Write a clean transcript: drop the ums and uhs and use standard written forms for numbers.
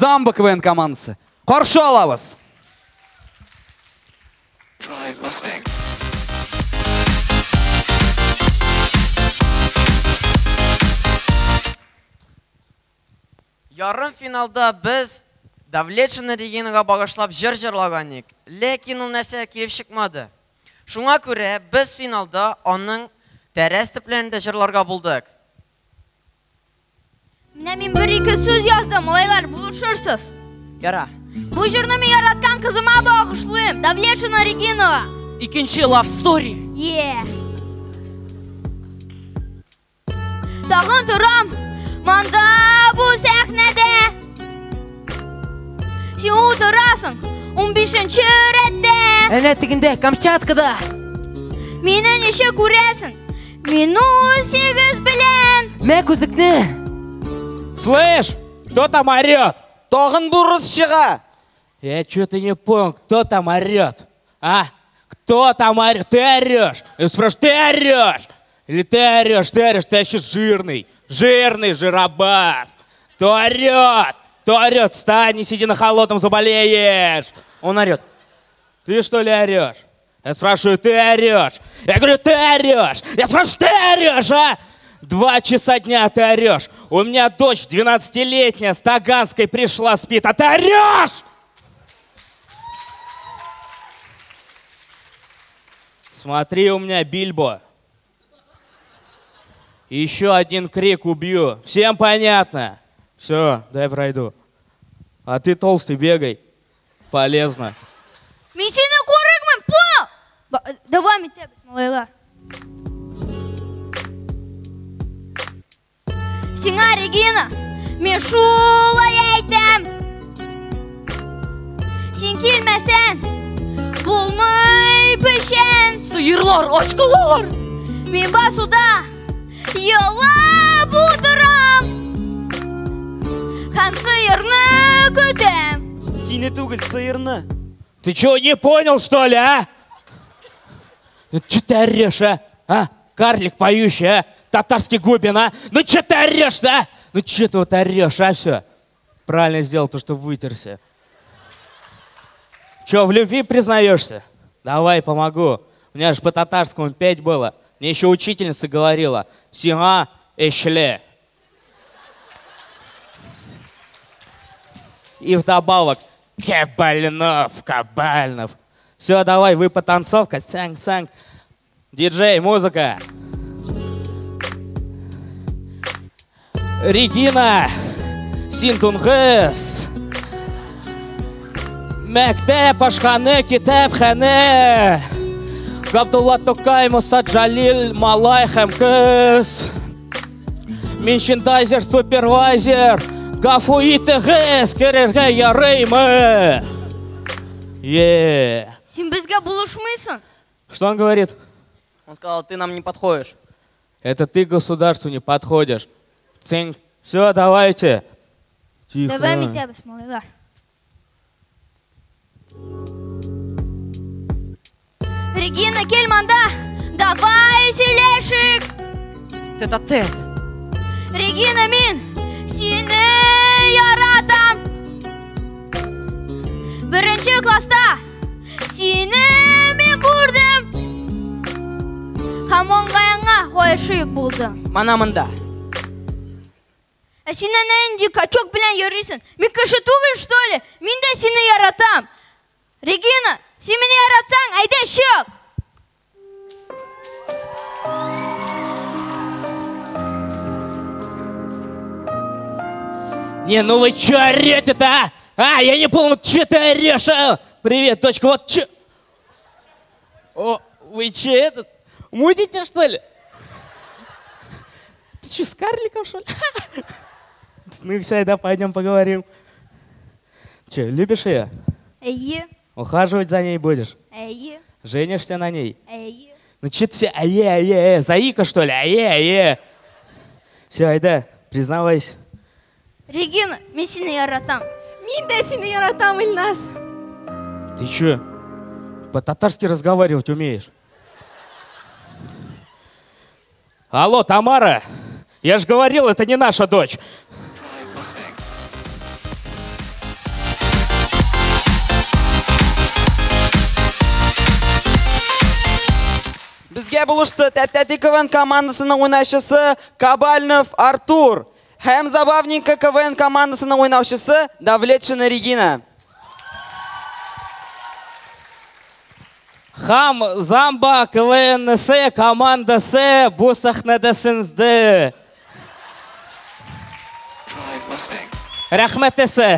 Замбы КВН командасы. Қаршы алабыз. Ярым финалда біз Давлетшіні Регинаға бағышлап жыр жырлаган ек. Лекин ул нәрсә килеп чыкмады. Шуңа күрә біз финалда аның тәрәс төпләрендә жырларга булдык. Менә мин бер-ике сүз яздым, малайлар, булышырсыз. Яра. Бу җырны мин яраткан кызыма багышлыйм, Давлетшина Регинага. Икенче love story. Тагын торам, манда бу сәхнәдә. Син утырасың, 15-нче рәттә. Әнә тегендә, Камчаткада. Мине ничә күрәсең? Мин 18 белән. Мә күзлекне. Слышь, кто там орет? Тағын бурыс шыға. Я что-то не понял, кто там орет? А? Кто там орет? Ты орешь? Я спрашиваю, ты орешь? Или ты орешь? Ты орешь, ты вообще жирный. Жирный жиробас. Кто орет? Кто орет? Встань, не сиди на холодном, заболеешь. Он орет. Ты что ли орешь? Я спрашиваю, ты орешь? Я говорю, ты орешь. Я спрашиваю, ты орешь, а? 2 часа дня ты орешь. У меня дочь 12-летняя с Таганской пришла, спит, а ты орешь! Смотри, у меня Бильбо. Еще один крик убью. Всем понятно? Все, дай пройду. А ты толстый, бегай. Полезно. Мин сине күрекмен, понял? Давам итәбез, малайлар. Сиңа, Регина, мин шулай әйтәм. Син килмәсән, булмый пешән. Сыерлар, ачкалар. Мин басуда елап утырам. Һәм сыерны көтәм. Сине түгел, сыерны. Ты что, не понял, что ли, а? Че ты орешь, а? Карлик поющий, а? Татарский губин, а? Ну че ты орешь-то, а? Ну че ты вот орешь, а? Все. Правильно сделал то, что вытерся. Че, в любви признаешься? Давай, помогу. У меня же по татарскому 5 было. Мне еще учительница говорила. Сига эшле. И вдобавок. Кабальнов. Все, давай, вы потанцовка. Санг. Диджей, музыка. Регина. Синтунхес. Мектеп ашханы, китапханы. Габдулла Токай, Муса Джалил, Малай һәм кыз. Меншендайзер, супервайзер. Гафу итегез, керергә ярыймы? Син безгә булышмыйсың. Что он говорит? Он сказал, ты нам не подходишь. Это ты государству не подходишь. Цинь. Все, давайте. Тихо. Давам итәбез, малайлар. Регина, кел манда. Давай сөйләшик. Тет-а-тет. Регина, мин сине яратам. 1-нче класста сине мин күрдем. Һәм аңгаяңа гашыйк булдым. Мана монда. Син инде качок белән йөрисең. Мин кеше түгел, что ли? Мин дә сине яратам. Регина, син мине яратсаң, әйдә чык. Не, ну вы че орете-то, а? А, я не понял, че ты орешь, а? Привет, дочка, вот че... О, вы че этот? Мутите, что ли? Ты че, с карликом, что ли? Ну, все, да, пойдем поговорим. Че, любишь ее? Әйе. Ухаживать за ней будешь? Әйе. Женишься на ней? Әйе. Ну, че ты все, ае, заика, что ли? Ае. Все, айда, признавайся. Регина, мин сине яратам. Мин дә сине яратам, Илназ. Ты че, по-татарски разговаривать умеешь? Алло, Тамара, я же говорил, это не наша дочь. Безгә булышты Тәптәти КВН командасының уйнаучысы Кабальнов Артур һәм Забавненько КВН командасының уйнаучысы Давлетшина Регина. Хам Замба КВНС командасы бу сәхнәдә сынды. Рәхмәт әсә.